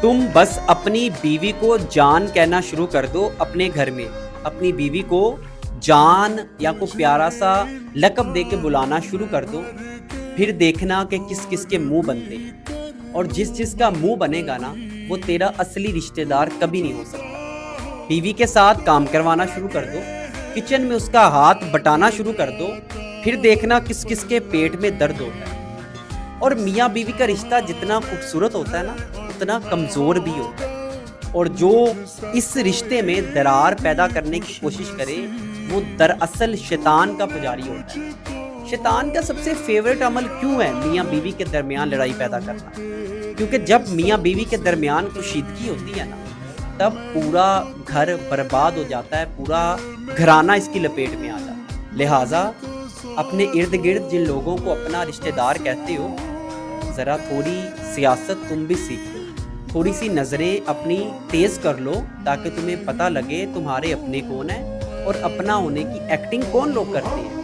तुम बस अपनी बीवी को जान कहना शुरू कर दो अपने घर में। अपनी बीवी को जान या को प्यारा सा लक़ब दे के बुलाना शुरू कर दो। फिर देखना कि किस किस के मुंह बनते हैं, और जिस जिसका मुंह बनेगा ना, वो तेरा असली रिश्तेदार कभी नहीं हो सकता। बीवी के साथ काम करवाना शुरू कर दो, किचन में उसका हाथ बटाना शुरू कर दो। फिर देखना किस किस के पेट में दर्द होता है। और मियाँ बीवी का रिश्ता जितना खूबसूरत होता है ना, उतना कमज़ोर भी होता है। और जो इस रिश्ते में दरार पैदा करने की कोशिश करे, वो दरअसल शैतान का पुजारी होता है। शैतान का सबसे फेवरेट अमल क्यों है मियाँ बीवी के दरमियान लड़ाई पैदा करना? क्योंकि जब मियाँ बीवी के दरमियान कुशीदगी होती है ना, तब पूरा घर बर्बाद हो जाता है, पूरा घराना इसकी लपेट में आ जाता है। लिहाजा अपने इर्द गिर्द जिन लोगों को अपना रिश्तेदार कहते हो, ज़रा थोड़ी सियासत तुम भी सीख लो, थोड़ी सी नज़रें अपनी तेज़ कर लो, ताकि तुम्हें पता लगे तुम्हारे अपने कौन है और अपना होने की एक्टिंग कौन लोग करते हैं।